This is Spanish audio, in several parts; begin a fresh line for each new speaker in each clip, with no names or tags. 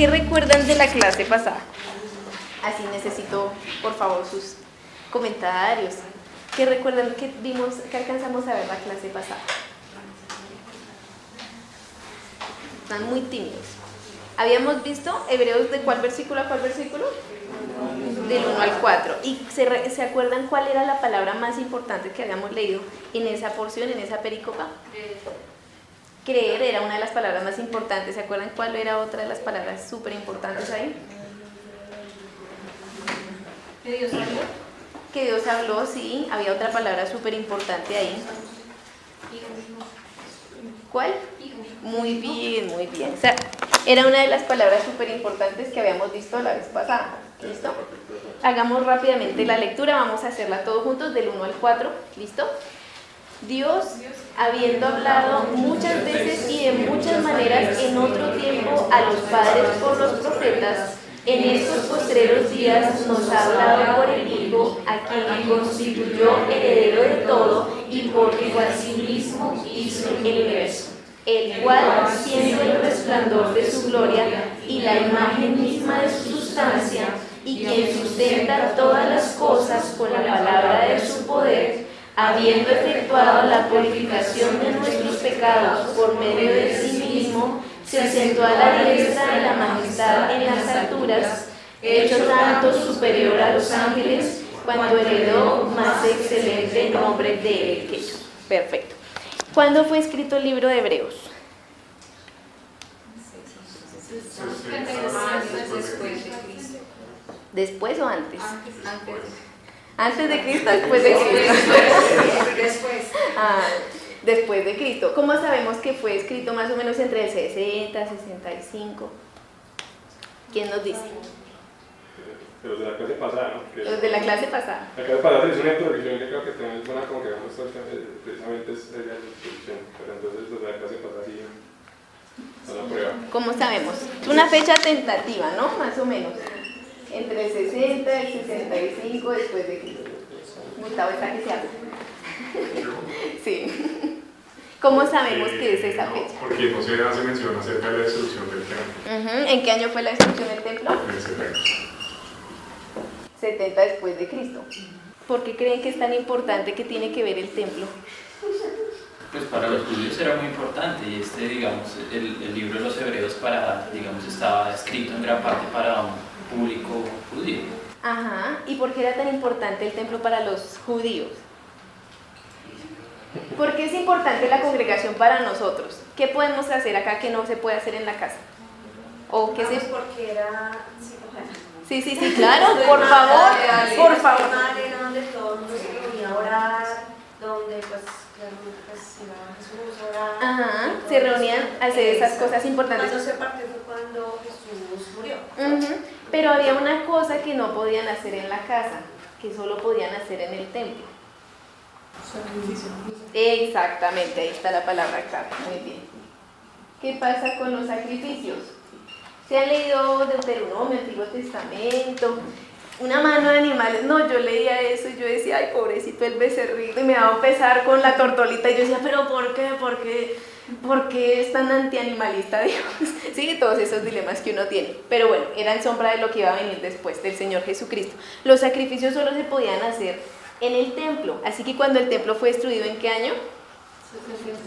¿qué recuerdan de la clase pasada? Así necesito, por favor, sus comentarios. ¿Qué recuerdan que vimos, que alcanzamos a ver la clase pasada? Están muy tímidos. Habíamos visto Hebreos de ¿cuál versículo a cuál versículo? Del 1 al 4. ¿Y se acuerdan cuál era la palabra más importante que habíamos leído en esa porción, en esa pericopa? Creer era una de las palabras más importantes. ¿Se acuerdan cuál era otra de las palabras súper importantes ahí?
¿Que Dios habló?
Que Dios habló, sí. Había otra palabra súper importante ahí. ¿Cuál? Muy bien, muy bien. O sea, era una de las palabras súper importantes que habíamos visto la vez pasada. ¿Listo? Hagamos rápidamente la lectura. Vamos a hacerla todos juntos del 1 al 4. ¿Listo? Dios, habiendo hablado muchas veces y de muchas maneras en otro tiempo a los padres por los profetas, en estos postreros días nos ha hablado por el Hijo, a quien constituyó heredero de todo y porque asimismo hizo el universo, el cual, siendo el resplandor de su gloria y la imagen misma de su sustancia, y quien sustenta todas las cosas con la palabra de su poder, habiendo efectuado la purificación de nuestros pecados por medio de sí mismo, se sentó a la diestra de la majestad en las alturas, hecho tanto superior a los ángeles, cuando heredó más excelente nombre de él que ellos. Perfecto. ¿Cuándo fue escrito el libro de Hebreos? ¿Después o antes? ¿Antes de Cristo o después de Cristo?
Después.
Después de Cristo. ¿Cómo sabemos que fue escrito más o menos entre el 60 y 65? ¿Quién nos dice?
Los de la clase pasada, ¿no?
Los de la clase pasada.
La clase pasada se hizo una introducción que creo que también es buena como que vamos a estar precisamente es la introducción, pero entonces los de la clase pasada sí son la prueba.
¿Cómo sabemos? Es una fecha tentativa, ¿no? Más o menos. Entre el 60 y el 65 después de Cristo. Gustavo está que se habla. Sí. ¿Cómo sabemos que es esa fecha?
Porque no se hace mención acerca de la destrucción del templo.
¿En qué año fue la destrucción del templo?
En el 70.
70 después de Cristo. ¿Por qué creen que es tan importante que tiene que ver el templo?
Pues para los judíos era muy importante y digamos, el libro de los Hebreos estaba escrito en gran parte para un público judío.
Ajá. ¿Y por qué era tan importante el templo para los judíos? ¿Por qué es importante la congregación para nosotros? ¿Qué podemos hacer acá que no se puede hacer en la casa? ¿O qué se...
Porque era...
Sí, claro, por favor, por favor.
Era donde todo el mundo se reunía a orar, donde pues iba Jesús a orar.
Ajá, se reunían a hacer esas cosas importantes.
Cuando se partió fue cuando Jesús murió.
Pero había una cosa que no podían hacer en la casa, que solo podían hacer en el templo.
Sacrificio.
Exactamente, ahí está la palabra clave, muy bien. ¿Qué pasa con los sacrificios? ¿Se han leído Deuteronomio, Antiguo Testamento? Una mano de animales. No, yo leía eso y yo decía, ay, pobrecito el becerrito, y me daba a pesar con la tortolita, y yo decía, pero ¿por qué? ¿Por qué es tan antianimalista Dios? Sí, todos esos dilemas que uno tiene. Pero bueno, eran sombra de lo que iba a venir después del Señor Jesucristo. Los sacrificios solo se podían hacer en el templo. Así que cuando el templo fue destruido, ¿en qué año?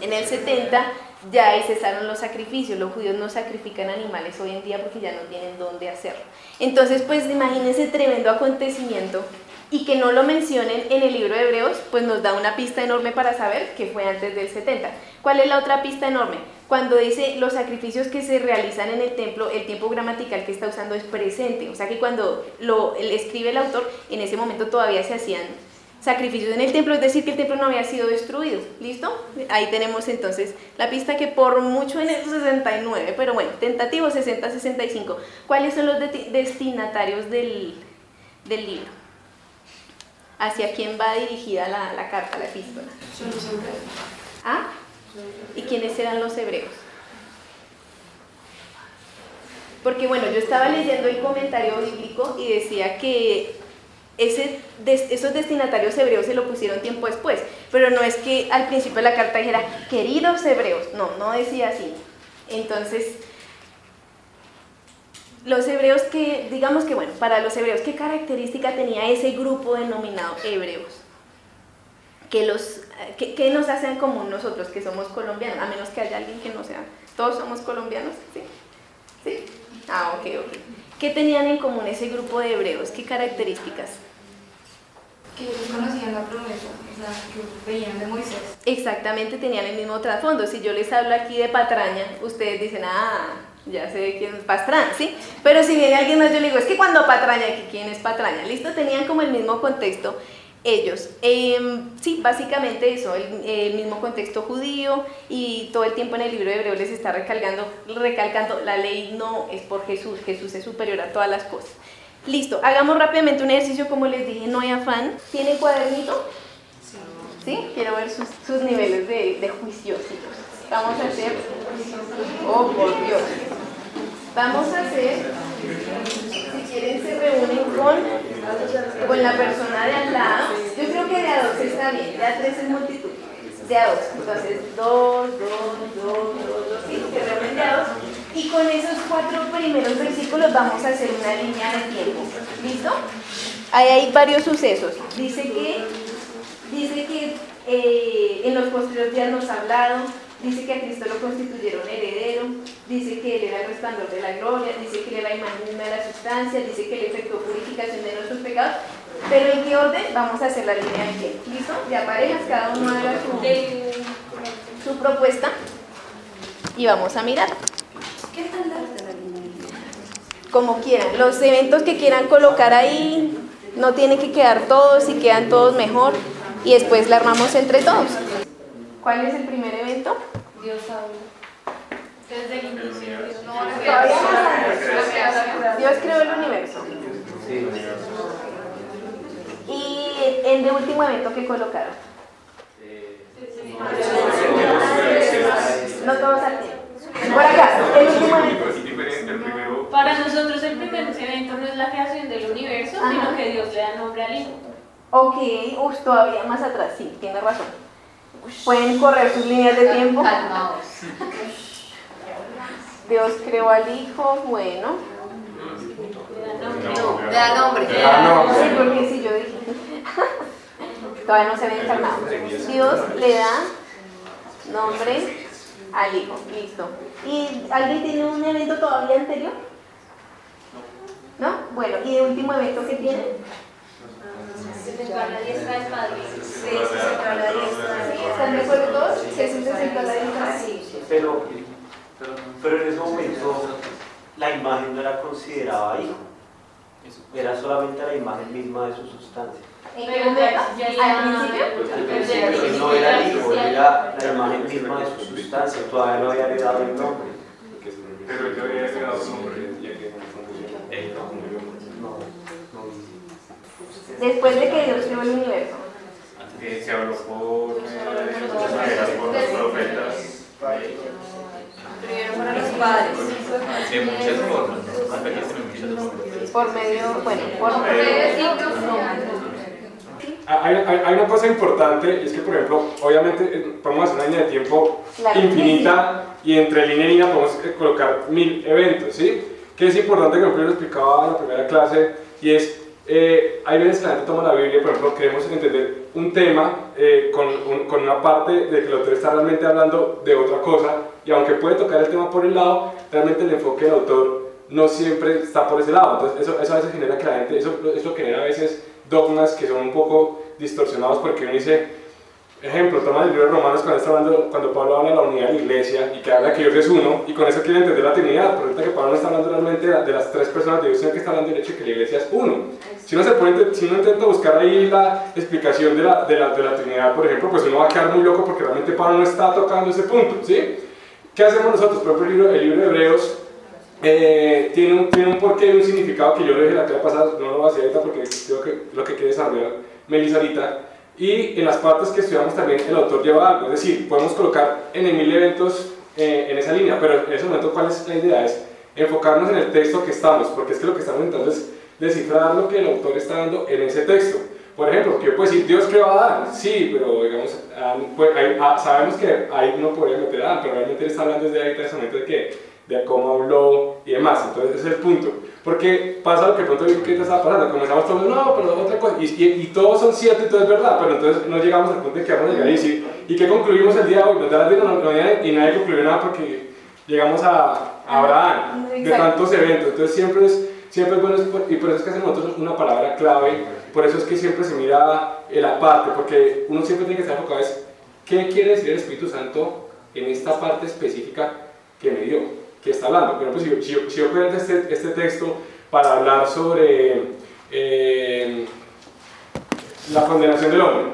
En el 70, ya ahí cesaron los sacrificios. Los judíos no sacrifican animales hoy en día porque ya no tienen dónde hacerlo. Entonces, pues imagínense tremendo acontecimiento, y que no lo mencionen en el libro de Hebreos, pues nos da una pista enorme para saber que fue antes del 70. ¿Cuál es la otra pista enorme? Cuando dice los sacrificios que se realizan en el templo, el tiempo gramatical que está usando es presente. O sea que cuando lo escribe el autor, en ese momento todavía se hacían sacrificios en el templo, es decir, que el templo no había sido destruido. ¿Listo? Ahí tenemos entonces la pista, que por mucho en el 69, pero bueno, tentativo 60-65. ¿Cuáles son los destinatarios del libro? ¿Hacia quién va dirigida la carta, la epístola?
Son los hebreos.
¿Ah? ¿Y quiénes eran los hebreos? Porque bueno, yo estaba leyendo el comentario bíblico y decía que esos destinatarios hebreos se lo pusieron tiempo después, pero no es que al principio de la carta dijera, queridos hebreos, no decía así. Entonces, los hebreos que, digamos que bueno, para los hebreos, ¿qué característica tenía ese grupo denominado hebreos? ¿Qué nos hace en común nosotros que somos colombianos? A menos que haya alguien que no sea. ¿Todos somos colombianos? ¿Sí? ¿Sí? Ah, ok. ¿Qué tenían en común ese grupo de hebreos? ¿Qué características?
Que ellos conocían la promesa, o sea, que veían de Moisés.
Exactamente, tenían el mismo trasfondo. Si yo les hablo aquí de patraña, ustedes dicen, ya sé quién es pastrán, ¿sí? Pero si viene alguien más, yo le digo, es que cuando patraña, ¿quién es patraña? ¿Listo? Tenían como el mismo contexto ellos. Sí, básicamente eso, el mismo contexto judío, y todo el tiempo en el libro de Hebreo les está recalcando, la ley no es por Jesús, Jesús es superior a todas las cosas. Listo, hagamos rápidamente un ejercicio, como les dije, no hay afán. ¿Tienen cuadernito? ¿Sí? Quiero ver sus niveles de juiciositos. Vamos a hacer, oh por Dios, vamos a hacer, si quieren se reúnen con la persona de al lado. Yo creo que de a 2 está bien, de a 3 es multitud, de a 2, entonces 2, sí, se reúnen de a 2, y con esos 4 primeros versículos vamos a hacer una línea de tiempo. ¿Listo? Ahí hay varios sucesos. Dice que en los posteriores días nos ha hablado, dice que a Cristo lo constituyeron heredero, dice que Él era el resplandor de la gloria, dice que Él era la imagen misma de la sustancia, dice que Él efectuó purificación de nuestros pecados. Pero ¿en qué orden? Vamos a hacer la línea de tiempo. ¿Listo? Ya parejas, cada uno haga su propuesta y vamos a mirar.
¿Qué tan larga la línea?
Como quieran, los eventos que quieran colocar ahí no tienen que quedar todos, si quedan todos mejor, y después la armamos entre todos. ¿Cuál es el primer evento?
Dios habla. Desde el inicio.
Dios creó el universo. ¿Y en el último evento que colocaron? No todos al tiempo. Por acá, el último evento.
Para nosotros el primer evento no es la creación del universo, sino que Dios le da nombre al Hijo.
Ok, todavía más atrás, sí, tiene razón. Pueden correr sus líneas de tiempo.
Calmaos.
Dios creó al Hijo, bueno.
Le da nombre.
Sí, porque sí, yo dije. Todavía no se ve encarnado. Dios le da nombre al Hijo, listo. ¿Y alguien tiene un evento todavía anterior? ¿No? Bueno, ¿y el último evento que tiene?
Se sentó a la diestra del Padre.
Sí, se sentó a la diestra. ¿Están de acuerdo todos? Jesús se sentó a la diestra. Sí.
Pero en ese momento la imagen no era considerada hijo, era solamente la imagen misma de su sustancia.
¿En qué momento? ¿Al principio?
Él no era el hijo, él era la imagen misma de su sustancia, todavía no había heredado el nombre.
Pero yo había heredado el nombre, ya que
Después de que Dios creó el universo.
Se habló por los profetas.
Primero para los padres.
De muchas formas, ¿no?
Por medio, bueno, por
medio de signos.
Hay una cosa importante, y es que, por ejemplo, obviamente podemos hacer una línea de tiempo infinita y entre línea y línea podemos colocar 1000 eventos, ¿sí? Que es importante, que yo lo explicaba en la primera clase, y es, hay veces que la gente toma la Biblia, por ejemplo, queremos entender un tema con una parte de que el autor está realmente hablando de otra cosa, y aunque puede tocar el tema por el lado, realmente el enfoque del autor no siempre está por ese lado. Entonces eso a veces genera que la gente, eso genera a veces dogmas que son un poco distorsionados, porque uno dice, ejemplo, toma el libro de Romanos cuando Pablo habla de la unidad de la iglesia y que habla de que Dios es uno, y con eso quiere entender la Trinidad, pero ahorita que Pablo no está hablando realmente de las 3 personas de Dios, sino que está hablando del hecho de que la iglesia es uno. Si uno intenta buscar ahí la explicación de la Trinidad, por ejemplo, pues uno va a quedar muy loco, porque realmente Pablo no está tocando ese punto, ¿sí? ¿Qué hacemos nosotros? Por ejemplo, el libro de Hebreos tiene un porqué y un significado que yo le dije la clase pasada, no lo voy a hacer ahorita porque creo que lo que quiere desarrollar Melissa ahorita. Y en las partes que estudiamos también el autor lleva algo, es decir, podemos colocar en 1000 eventos en esa línea, pero en ese momento, ¿cuál es la idea? Es enfocarnos en el texto que estamos, porque es que lo que estamos intentando es descifrar lo que el autor está dando en ese texto. Por ejemplo, que yo puedo decir, Dios creó a Adán, sí, pero digamos, sabemos que ahí uno podría meter a Adán, pero realmente él está hablando desde ahí precisamente de que de cómo habló y demás. Entonces ese es el punto. Porque pasa lo que pronto que te estaba pasando, comenzamos todos, no, pero otra cosa, y todos son ciertos y todo es verdad, pero entonces no llegamos al punto de que vamos a llegar y decir, ¿y qué concluimos el día de hoy? Nos da la vida y nadie concluyó nada porque llegamos a Abraham, de tantos eventos. Entonces siempre es bueno, y por eso es que hacemos nosotros una palabra clave, por eso es que siempre se mira la parte, porque uno siempre tiene que estar enfocado en qué quiere decir el Espíritu Santo en esta parte específica que me dio, que está hablando. Pero pues, si yo presento este texto para hablar sobre la condenación del hombre,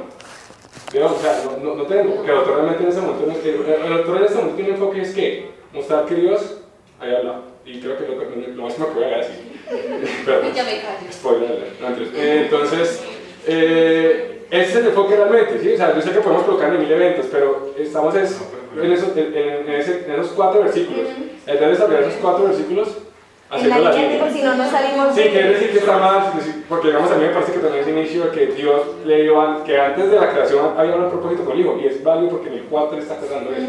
o sea, no tengo, porque el autor realmente en ese momento, el autor en ese momento tiene un enfoque es que mostrar que Dios haya hablado, y creo que lo máximo que voy a decir.
Ya me callo.
Spoiler, entonces, ese es el enfoque realmente, ¿sí? O sea, yo sé que podemos colocar en 1000 eventos, pero estamos en esos 4 versículos. El de desarrollar esos 4 versículos, haciendo la línea.
Si no, no salimos.
Sí, quiere decir que está mal, porque digamos a mí me parece que también es inicio de que Dios le dio, que antes de la creación había un propósito con el Hijo, y es válido porque en el 4 le está tratando eso.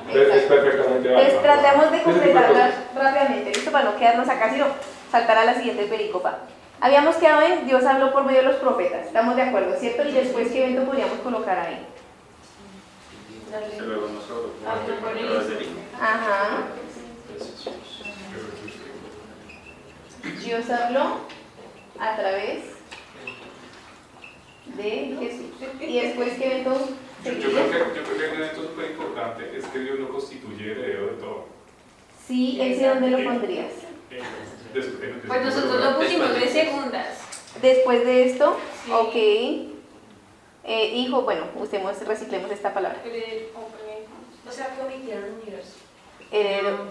Entonces es perfectamente válido.
Entonces tratemos de completarlas rápidamente, listo, para no quedarnos acá, sino saltar a la siguiente pericopa. Habíamos quedado en Dios habló por medio de los profetas, estamos de acuerdo, ¿cierto? Y después, ¿qué evento podríamos colocar ahí? Ajá. Dios habló a través de Jesús. Y después, ¿qué evento seguiría?
Yo creo que un evento súper importante es que Dios lo constituye heredero de todo.
Sí, ¿ese dónde lo pondrías?
Pues nosotros lo pusimos de segundas.
Después de esto,
Sí.
ok. Hijo, bueno, reciclemos esta palabra.
O sea, que omitieron el universo.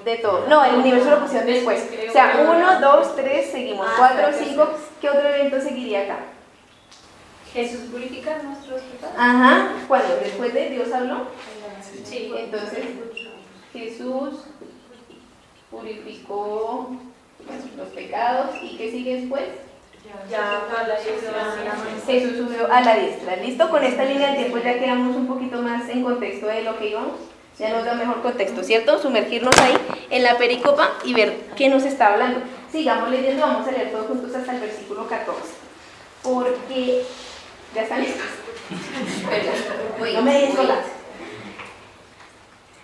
De todo. No, el universo lo pusieron después. O sea, 1, 2, 3, seguimos. 4, 5. ¿Qué otro evento seguiría acá?
Jesús purifica nuestros pecados.
Ajá. ¿Cuándo? Después de Dios habló.
Sí.
Entonces, Jesús purificó los pecados. ¿Y qué sigue después?
Ya,
Jesús subió a la diestra. ¿Listo? Con esta línea de tiempo ya quedamos un poquito más en contexto de lo que íbamos. Ya nos da mejor contexto, ¿cierto? Sumergirnos ahí en la pericopa y ver qué nos está hablando. Sigamos leyendo, vamos a leer todos juntos hasta el versículo 14. Porque... ¿Ya están listos? No me dejen solas.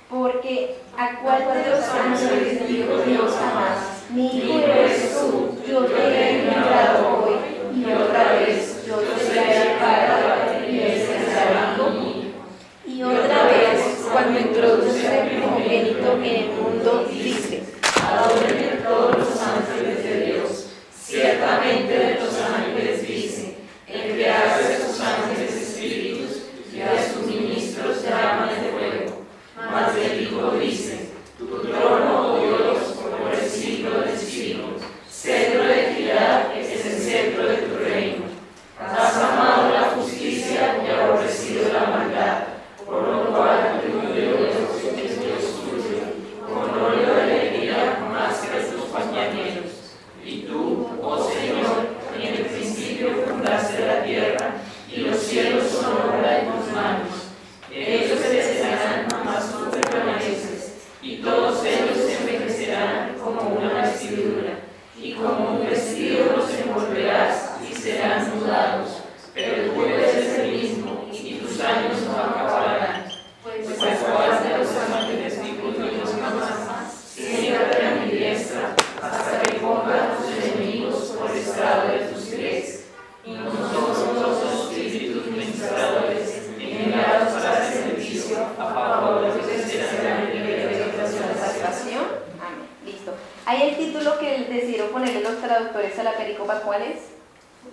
Porque a cuál de los ángeles dijo Dios jamás: mi hijo eres tú, yo te he enviado hoy, y otra vez yo te seré para y él será conmigo. Y otra vez, cuando introduce el primogénito en el mundo, dice: adoren todos los ángeles de Dios. Ciertamente de los ángeles dice: el que hace a sus ángeles espíritus y a sus ministros llamas de fuego. Mas el Hijo dice: tu trono, oh Dios, por el siglo de siglos. Cetro de equidad es el cetro de tu reino. Has amado la justicia y aborrecido la maldad, por lo cual tu Dios es Dios tuyo, con óleo de alegría más que tus compañeros. Y tú, oh Señor, en el principio fundaste la tierra, y los cielos son obra de tus manos. Ellos perecerán, mas tú permaneces, y todos ellos se envejecerán como una vestidura, y como un vestido los envolverás y serán mudados, pero tú eres el mismo, y tus años no acabarán. Pues cuál de los ángeles dijo Dios jamás: siéntate a mi diestra, hasta que ponga a tus enemigos por estrado de tus pies. Y nosotros los espíritus ministradores, enviados para el servicio a favor de los que serán libres de la salvación. Amén. Listo. Ahí el título que decidieron ponerle los traductores a la pericopa, ¿cuál es?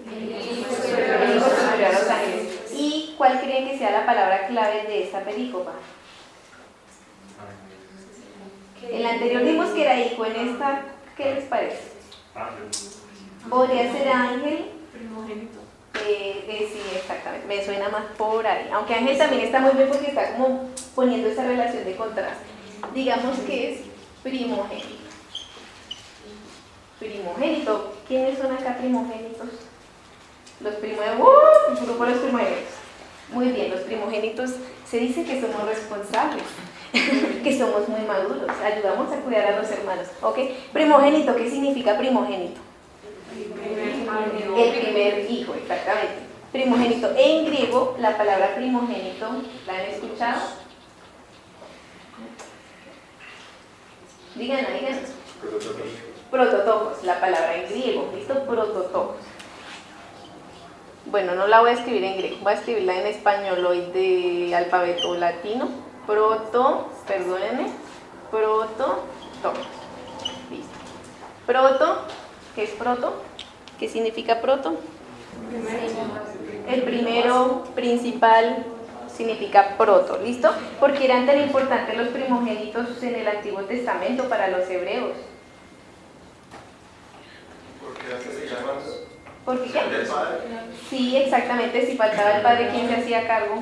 El Hijo superior a los ángeles. ¿Y cuál creen que sea la palabra clave de esta pericopa? En la anterior vimos que era hijo, en esta, ¿qué les parece? Podría ser ángel.
Primogénito.
Sí, exactamente, me suena más por ahí. Aunque ángel también está muy bien porque está como poniendo esa relación de contraste. Digamos que es primogénito. Primogénito. ¿Quiénes son acá primogénitos? Los primogénitos. Grupo de los primogénitos. Muy bien, los primogénitos Se dice que somos responsables, que somos muy maduros, ayudamos a cuidar a los hermanos. ¿Ok? Primogénito, ¿qué significa primogénito? El primer hijo, exactamente. Primogénito. En griego, la palabra primogénito, ¿la han escuchado? Díganla. Prototokos, la palabra en griego. ¿Listo? Prototokos. Bueno, no la voy a escribir en griego, voy a escribirla en español hoy de alfabeto latino. Perdónenme. Prototokos. Listo. Proto, ¿qué es proto? ¿Qué significa proto? El primero, principal, significa proto, ¿listo? ¿Por qué eran tan importantes los primogénitos en el Antiguo Testamento para los hebreos?
Porque antes se llaman.
¿Por qué? Sí, exactamente, si faltaba el padre, ¿quién se hacía cargo?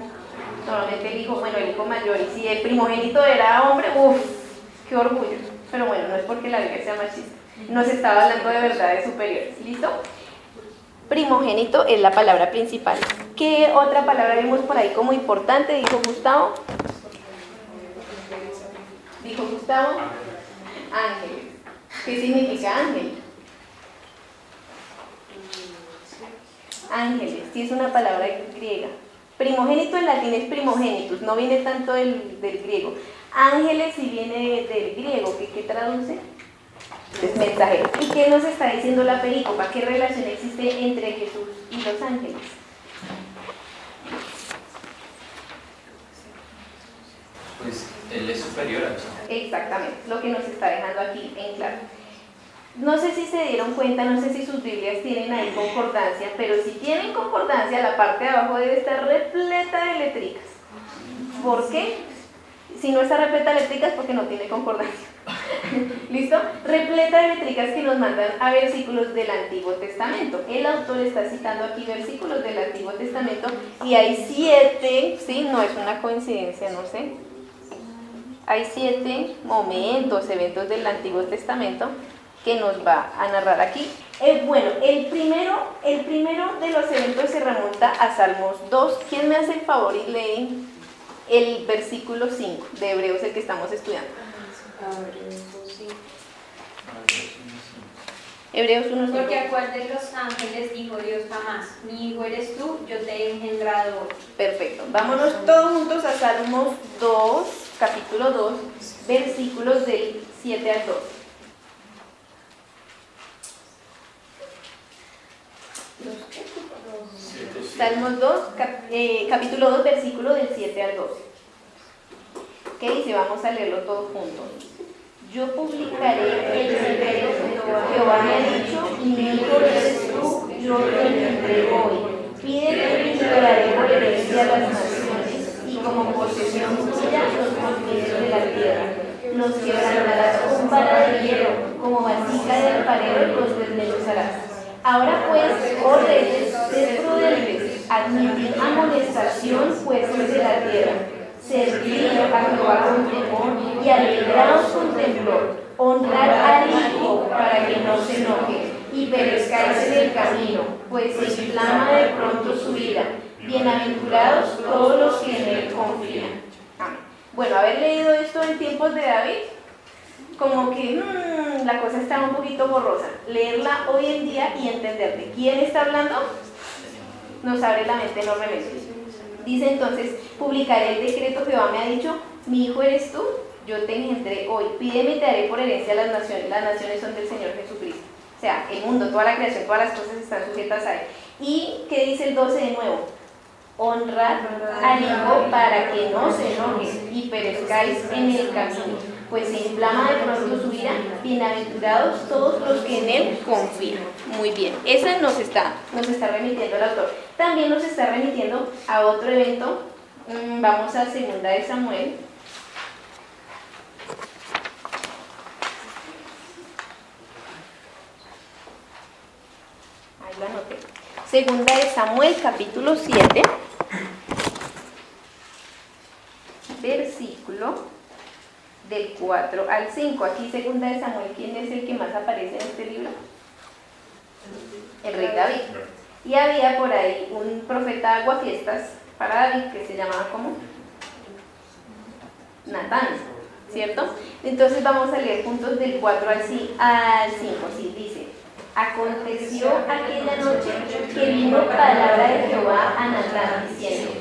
Normalmente el hijo, bueno, el hijo mayor, y si el primogénito era hombre, uff, qué orgullo. Pero bueno, no es porque la Biblia sea machista, nos estaba hablando de verdades superiores, ¿listo? Primogénito es la palabra principal. ¿Qué otra palabra vemos por ahí como importante? Dijo Gustavo. Ángeles. ¿Qué significa ángel? Ángeles, sí es una palabra griega. Primogénito en latín es primogénitus, no viene tanto del griego. Ángeles sí viene del griego, ¿qué traduce? Es mensajero. ¿Y qué nos está diciendo la perícopa? ¿Qué relación existe entre Jesús y los ángeles?
Pues él es superior a los ángeles.
Exactamente, lo que nos está dejando aquí en claro. No sé si se dieron cuenta, no sé si sus Biblias tienen ahí concordancia, pero si tienen concordancia, la parte de abajo debe estar repleta de letricas. ¿Por qué? Si no está repleta de letricas, porque no tiene concordancia. ¿Listo? Repleta de letricas que nos mandan a versículos del Antiguo Testamento. El autor está citando aquí versículos del Antiguo Testamento y hay 7, ¿sí? No es una coincidencia, no sé. Hay 7 momentos, eventos del Antiguo Testamento que nos va a narrar aquí. Bueno, el primero de los eventos se remonta a Salmos 2. ¿Quién me hace el favor y lee el versículo 5 de Hebreos, el que estamos estudiando? Hebreos 1:5.
Porque a cuál de los ángeles dijo Dios jamás: mi hijo eres tú, yo te he engendrado hoy.
Perfecto. Vámonos todos juntos a Salmos 2, capítulo 2, versículos del 7 al 12. Salmos 2, capítulo 2, versículo del 7 al 12. ¿Qué dice? Vamos a leerlo todos juntos. Yo publicaré el secreto que Jehová me ha dicho, y mi hijo eres tú, yo te engendré hoy. Pídeme y te daré por herencia a las naciones, y como posesión tuya los confines de la tierra. Los quebrantarás con vara de hierro, como vasija de alfarero los desmenuzarás. Ahora pues, oh reyes, sed prudentes, admitid amonestación, jueces de la tierra. Servid a Jehová con temor y alegraos con temblor. Honrad al Hijo para que no se enoje y perezcáis en el camino, pues se inflama de pronto su ira. Bienaventurados todos los que en él confían. Amén. Bueno, haber leído esto en tiempos de David, como que la cosa está un poquito borrosa. Leerla hoy en día y entender de quién está hablando nos abre la mente enormemente. Dice entonces: publicaré el decreto que Jehová me ha dicho, mi hijo eres tú, yo te engendré hoy. Pídeme y te daré por herencia a las naciones. Las naciones son del Señor Jesucristo. O sea, el mundo, toda la creación, todas las cosas están sujetas a él. ¿Y qué dice el 12 de nuevo? Honrad al Hijo para que no se enoje y perezcáis en el camino, pues se inflama de pronto su ira. Bienaventurados todos los que en él confían. Muy bien, esa nos está remitiendo el autor. También nos está remitiendo a otro evento. Vamos a 2 de Samuel. Ahí lo anoté. 2 de Samuel, capítulo 7, versículo del 4 al 5. Aquí 2 de Samuel, ¿quién es el que más aparece en este libro? El rey David. Y había por ahí un profeta aguafiestas para David que se llamaba ¿cómo? Natán, ¿cierto? Entonces vamos a leer puntos del 4 al 5, sí, dice: aconteció aquella noche que vino palabra de Jehová a Natán diciendo: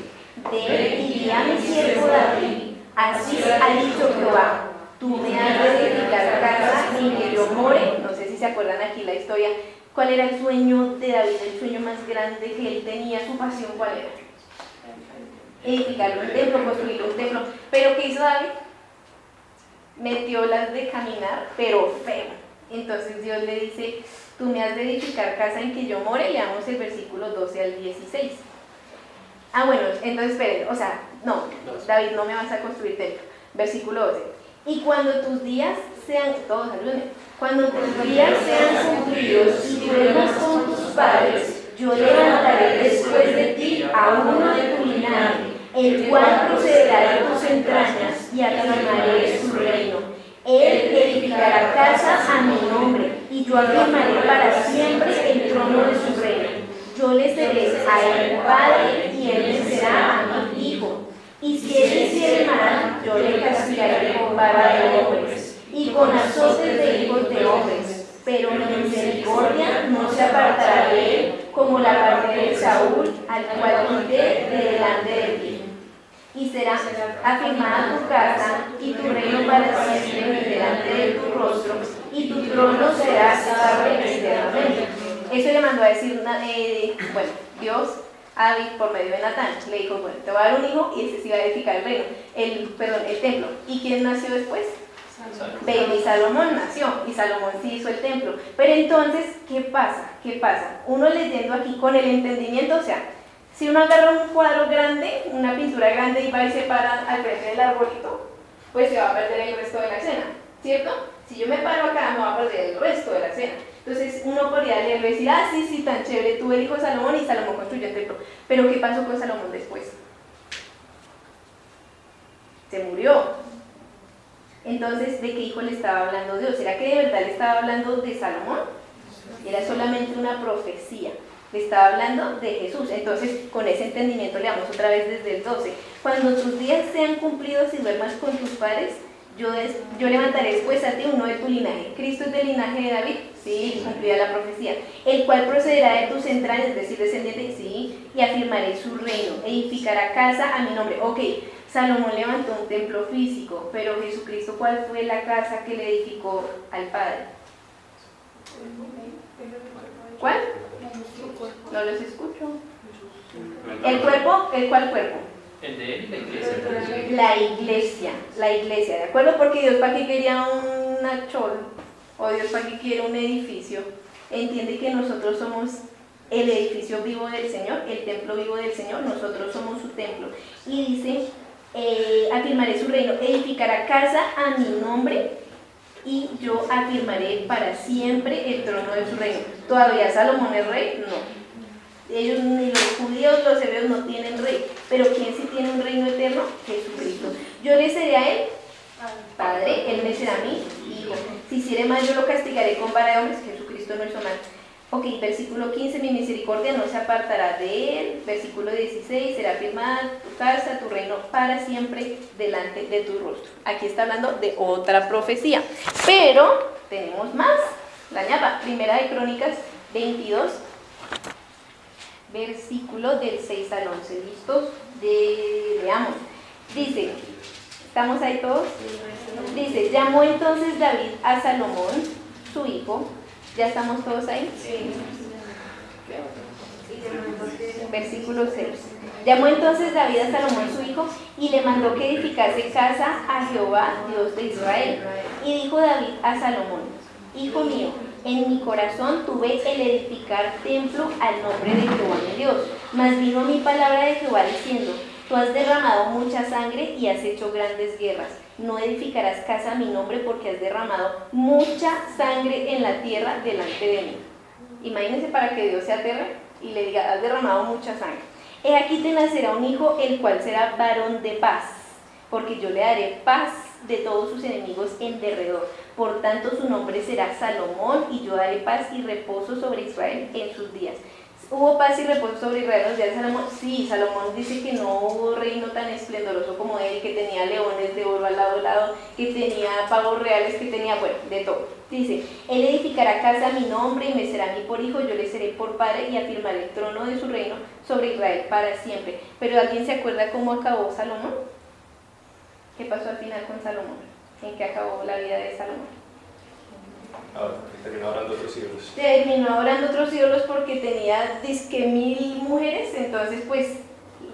di a mi siervo David, así ha dicho Jehová, tú me has de edificar casa en que yo more. No sé si se acuerdan aquí la historia. ¿Cuál era el sueño de David? El sueño más grande que él tenía, su pasión, ¿cuál era? Edificar un templo, construir un templo. ¿Pero qué hizo David? Metió las de caminar, pero feo. Entonces Dios le dice: tú me has de edificar casa en que yo more. Leamos el versículo 12 al 16. Ah, bueno, entonces esperen, o sea, no, David, no me vas a construir templo. Versículo 12. Y cuando tus días sean, todos ayuden, cuando tus días sean cumplidos y duermas con tus padres, yo levantaré después de ti a uno de tu linaje, el cual procederá de tus entrañas, y afirmaré su reino. Él edificará casa a mi nombre, y yo afirmaré para siempre el trono de su reino. Yo le seré a él padre, y él me será a mi hijo. Y si él hiciere mal, yo le castigaré con vara de hombres y con azotes de hijos de hombres. Pero mi misericordia no se apartará de él, como la parte de Saúl, al cual quité de delante de ti. Y será afirmada tu casa y tu reino para siempre delante de tu rostro, y tu trono será estable eternamente. Eso le mandó a decir, bueno, Dios a David por medio de Natán. Le dijo: bueno, te voy a dar un hijo y ese sí va a edificar el reino, el templo. ¿Y quién nació después? Baby Salomón nació, y Salomón sí hizo el templo. Pero entonces, ¿qué pasa? Uno leyendo aquí con el entendimiento, o sea, si uno agarra un cuadro grande, una pintura grande, y va y se para al frente del arbolito, pues se va a perder el resto de la escena, ¿cierto? Si yo me paro acá, me va a perder el resto de la escena. Entonces uno podría leerlo y decir: ah, sí, tan chévere, tuvo el hijo de Salomón y Salomón construyó el templo. Pero ¿qué pasó con Salomón después? Se murió. Entonces, ¿de qué hijo le estaba hablando Dios? ¿Será que de verdad le estaba hablando de Salomón? Era solamente una profecía. Le estaba hablando de Jesús. Entonces, con ese entendimiento le damos otra vez desde el 12. Cuando tus días sean cumplidos y duermas con tus padres, yo levantaré después a ti uno de tu linaje. ¿Cristo es del linaje de David? Sí, cumplida la profecía. El cual procederá de tus entrañas, es decir, descendiente, sí, y afirmaré su reino. Edificará casa a mi nombre. Ok, Salomón levantó un templo físico, pero Jesucristo, ¿cuál fue la casa que le edificó al Padre? ¿Cuál? No los escucho. ¿El cuerpo? ¿Cuál cuerpo?
El de él y la iglesia.
La iglesia, ¿de acuerdo? Porque Dios, ¿para qué quería una chola? O Dios, ¿para qué quiere un edificio? Entiende que nosotros somos el edificio vivo del Señor, el templo vivo del Señor, nosotros somos su templo. Y dice: afirmaré su reino, edificará casa a mi nombre, y yo afirmaré para siempre el trono de su reino. ¿Todavía Salomón es rey? No. Ellos, ni los judíos, los hebreos, no tienen rey. Pero ¿quién sí tiene un reino eterno? Jesucristo. Yo le seré a él padre, él me será a mí hijo. Si hiciere mal, yo lo castigaré con vara de hombres. Jesucristo no hizo mal. Ok, versículo 15: mi misericordia no se apartará de él. Versículo 16: será firmada tu casa, tu reino para siempre delante de tu rostro. Aquí está hablando de otra profecía. Pero tenemos más. La ñapa, Primera de Crónicas 22. Versículo del 6 al 11. ¿Listos? Leamos. Dice, ¿estamos ahí todos? Dice: llamó entonces David a Salomón, su hijo. ¿Ya estamos todos ahí? Sí. Versículo 6. Llamó entonces David a Salomón, su hijo, y le mandó que edificase casa a Jehová, Dios de Israel. Y dijo David a Salomón: hijo mío, en mi corazón tuve el edificar templo al nombre de Jehová mi Dios. Mas vino mi palabra de Jehová diciendo: tú has derramado mucha sangre y has hecho grandes guerras. No edificarás casa a mi nombre, porque has derramado mucha sangre en la tierra delante de mí. Imagínense, para que Dios se aterre y le diga: has derramado mucha sangre. He aquí te nacerá un hijo, el cual será varón de paz, porque yo le daré paz de todos sus enemigos en derredor. Por tanto, su nombre será Salomón, y yo daré paz y reposo sobre Israel en sus días. ¿Hubo paz y reposo sobre Israel en los días de Salomón? Sí, Salomón dice que no hubo reino tan esplendoroso como él, que tenía leones de oro al lado, que tenía pavos reales, que tenía, bueno, de todo. Dice, él edificará casa a mi nombre y me será a mí por hijo, yo le seré por padre y afirmaré el trono de su reino sobre Israel para siempre. Pero ¿alguien se acuerda cómo acabó Salomón? ¿Qué pasó al final con Salomón? ¿En qué acabó la vida de Salomón?
Ahora, terminó adorando otros ídolos.
Terminó adorando otros ídolos porque tenía disque 1000 mujeres, entonces pues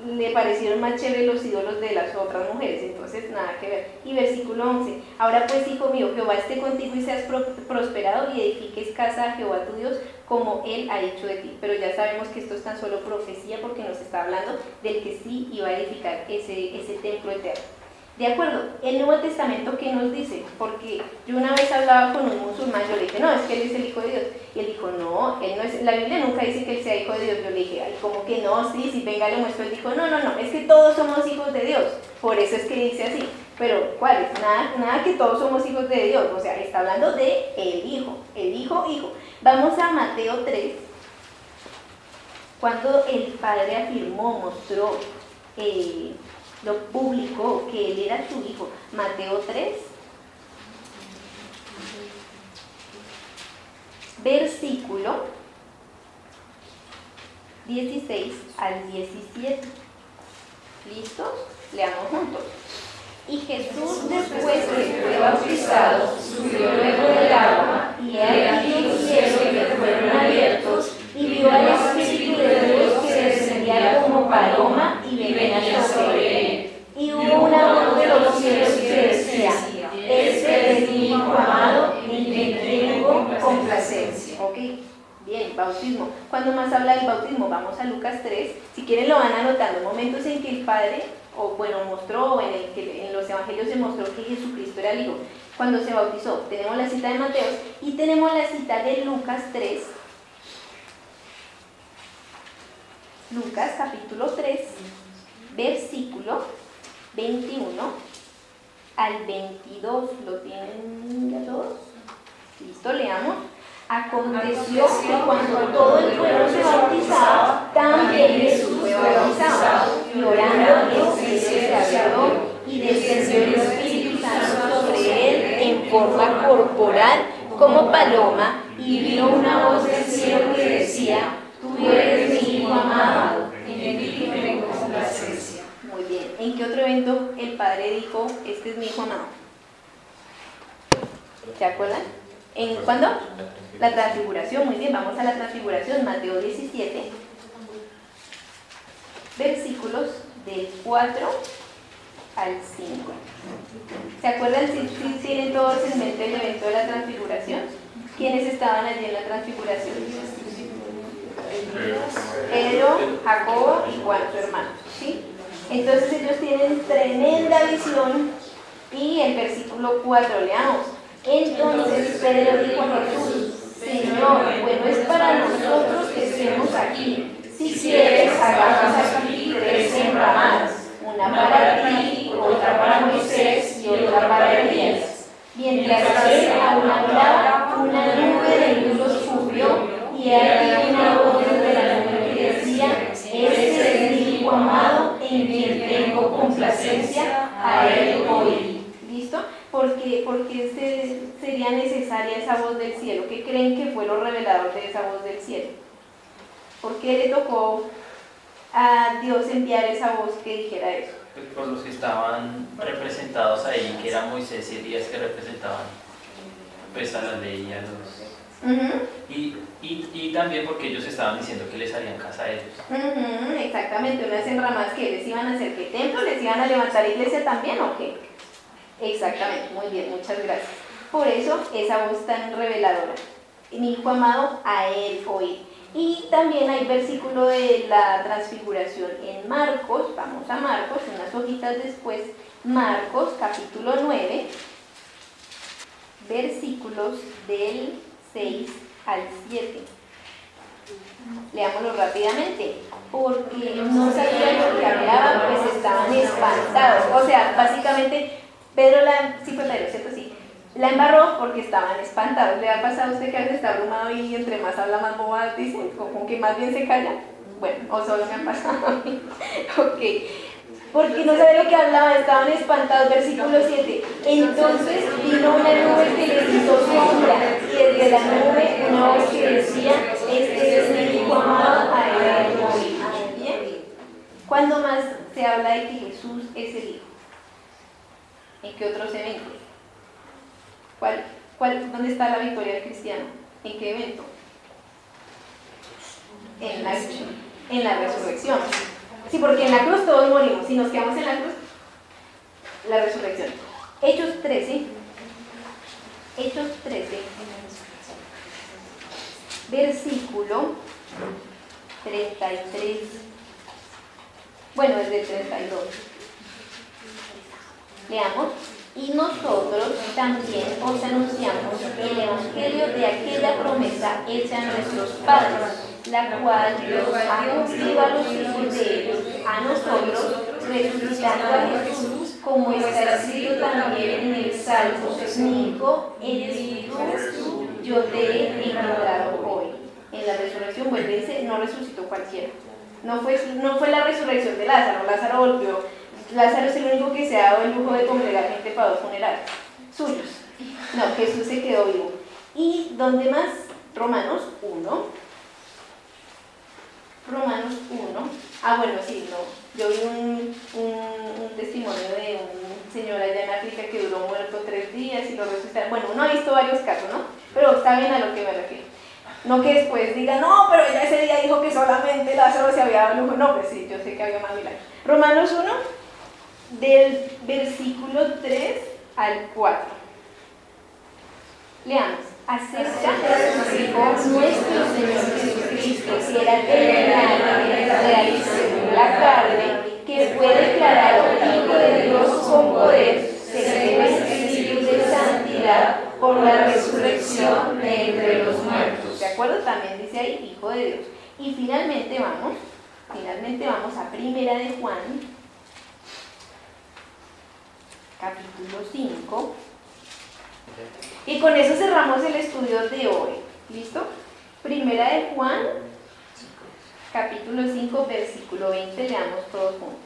le parecieron más chéveres los ídolos de las otras mujeres, entonces nada que ver. Y versículo 11, ahora pues hijo mío, Jehová esté contigo y seas prosperado y edifiques casa a Jehová tu Dios como él ha dicho de ti. Pero ya sabemos que esto es tan solo profecía porque nos está hablando del que sí iba a edificar ese templo eterno. De acuerdo, el Nuevo Testamento, ¿qué nos dice? Porque yo una vez hablaba con un musulmán, yo le dije, no, es que él es el Hijo de Dios. Y él dijo, no, él no es, la Biblia nunca dice que él sea Hijo de Dios. Yo le dije, ay, como que no, sí, venga, le muestro. Él dijo, no, es que todos somos hijos de Dios. Por eso es que dice así. Pero, ¿cuál es? Nada que todos somos hijos de Dios. O sea, está hablando de el Hijo. Vamos a Mateo 3. Cuando el Padre afirmó, mostró, lo publicó, que él era su hijo. Mateo 3, versículo 16 al 17. ¿Listos? Leamos juntos. Y Jesús, después que fue bautizado, subió luego del agua, y aquí los cielos le fueron abiertos, y vio al Espíritu de Dios que descendía como paloma y venía sobre él. Y hubo una voz de los cielos que decía, este es mi Hijo amado, en quien tengo complacencia. Ok, bien, bautismo. ¿Cuándo más habla del bautismo? Vamos a Lucas 3. Si quieren lo van anotando. Momentos en que el Padre, mostró, en los evangelios se mostró que Jesucristo era el Hijo. Cuando se bautizó, tenemos la cita de Mateo y tenemos la cita de Lucas 3. Lucas capítulo 3, versículo 21 al 22. ¿Lo tienen ya todos? Listo, leamos. Aconteció que cuando todo el pueblo se bautizaba, también Jesús fue bautizado, y orando el cielo se abrió, y descendió el Espíritu Santo sobre él en forma corporal como paloma, y vino una voz del cielo que decía, tú eres mi Hijo amado, en ti tengo complacencia. Muy bien. ¿En qué otro evento el Padre dijo, este es mi Hijo amado? ¿Se acuerdan? ¿En cuándo? La transfiguración. Muy bien, vamos a la transfiguración. Mateo 17, versículos del 4 al 5. ¿Se acuerdan si tienen todos en mente el evento de la transfiguración? ¿Quiénes estaban allí en la transfiguración? Pedro, Jacobo y Juan, su hermano. ¿Sí? Entonces ellos tienen tremenda visión y el versículo 4, leamos. Entonces Pedro dijo a Jesús, Señor, bueno es para nosotros que estemos aquí. Si quieres, hagamos aquí 3 enramadas, una para ti, otra para Moisés y otra para Elías. Mientras él aún hablaba, una nube de luz los cubrió, y aquí una voz desde la nube que decía, este es mi Hijo amado, en quien tengo complacencia, a él oíd. ¿Listo? Porque sería necesaria esa voz del cielo. ¿Qué creen que fue lo revelador de esa voz del cielo? ¿Por qué le tocó a Dios enviar esa voz que dijera eso?
Pues por los que estaban representados ahí, que eran Moisés y Elías, que representaban pues a la ley y a los... y también porque ellos estaban diciendo que les harían casa a ellos.
Exactamente, unas enramadas que les iban a hacer, ¿qué templo? ¿Les iban a levantar iglesia también o qué? Exactamente, muy bien, muchas gracias. Por eso esa voz tan reveladora. Mi Hijo amado, a él oír. Y también hay versículo de la transfiguración en Marcos. Vamos a Marcos, unas hojitas después. Marcos capítulo 9, versículos del 6 al 7. Leámoslo rápidamente, porque no sabían lo que hablaban, pues estaban espantados. O sea, básicamente, sí fue Pedro, ¿cierto? Sí. La embarró porque estaban espantados. ¿Le ha pasado a usted que a veces está abrumado y entre más habla más bobadas dice? ¿O como que más bien se calla? Bueno, o solo me ha pasado a mí. Ok. Porque no sabe lo que hablaba, estaban espantados. Versículo 7. Entonces vino una nube que les hizo sombra, y desde la nube una voz que decía: este es mi hijo amado, a él oíd. Bien. ¿Cuándo más se habla de que Jesús es el Hijo? ¿En qué otros eventos? ¿Dónde está la victoria del cristiano? ¿En qué evento? En la resurrección. Sí, porque en la cruz todos morimos. Si nos quedamos en la cruz, la resurrección. Hechos 13, versículo 33. Bueno, desde el 32. Leamos. Y nosotros también os anunciamos el evangelio de aquella promesa hecha a nuestros padres, la cual Dios ha cumplido a los hijos de ellos, a nosotros, resucitando a Jesús, como está escrito también en el Salmo: mi hijo eres tú, yo te he engendrado hoy. En la resurrección vuelve y dice: no resucitó cualquiera. No fue la resurrección de Lázaro. Lázaro volvió. Lázaro es el único que se ha dado el lujo de congregar gente para 2 funerales suyos. No, Jesús se quedó vivo. ¿Y dónde más? Romanos 1. Bueno, sí, no. Yo vi un testimonio de un señor allá en África que duró muerto 3 días y lo resucitaron. Bueno, uno ha visto varios casos, ¿no? Pero está bien a lo que me refiero. No que después diga: no, pero ella ese día dijo que solamente Lázaro se había dado el lujo. No, pues sí, yo sé que había más milagros. Romanos 1, del versículo 3 al 4. Leamos. Acerca de nuestro Señor Jesucristo, que era terrenal, real según la carne, que fue declarado Hijo de Dios con poder, según el Espíritu de santidad, por la resurrección de entre los muertos. ¿De acuerdo? También dice ahí Hijo de Dios. Y finalmente vamos a Primera de Juan, capítulo 5. Y con eso cerramos el estudio de hoy. ¿Listo? Primera de Juan, capítulo 5, versículo 20. Leamos todos juntos.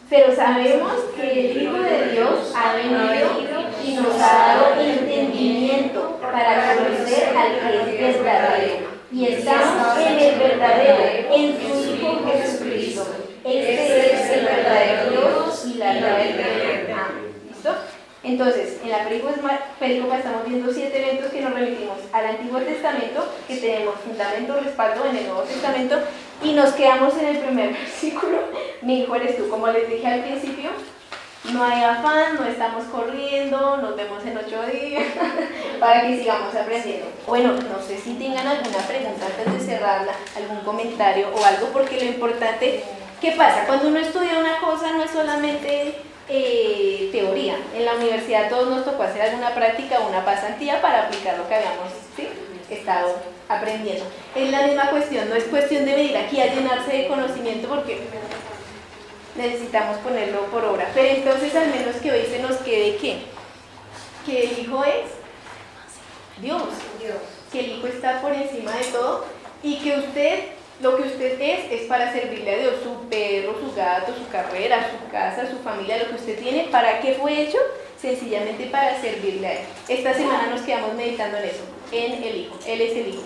Pero sabemos que el Hijo de Dios ha venido y nos ha dado entendimiento para conocer al que es verdadero. Y estamos en el verdadero, en su Hijo Jesucristo. Este es el verdadero Dios y la verdadera. ¿Listo? Entonces, en la pericopa estamos viendo 7 eventos que nos remitimos al Antiguo Testamento, que tenemos fundamento, respaldo en el Nuevo Testamento, y nos quedamos en el primer versículo: mi hijo eres tú. Como les dije al principio, no hay afán, no estamos corriendo, nos vemos en 8 días, para que sigamos aprendiendo. Bueno, no sé si tengan alguna pregunta antes de cerrarla, algún comentario o algo, porque lo importante, ¿qué pasa? Cuando uno estudia una cosa no es solamente teoría. En la universidad todos nos tocó hacer alguna práctica o una pasantía para aplicar lo que habíamos estado aprendiendo. Es la misma cuestión, no es cuestión de venir aquí a llenarse de conocimiento, porque necesitamos ponerlo por obra. Pero entonces al menos que hoy se nos quede que el Hijo es Dios, que el Hijo está por encima de todo, y que lo que usted es para servirle a Dios. Su perro, su gato, su carrera, su casa, su familia, lo que usted tiene, ¿para qué fue hecho? Sencillamente para servirle a Él. Esta semana nos quedamos meditando en eso, en el Hijo. Él es el Hijo.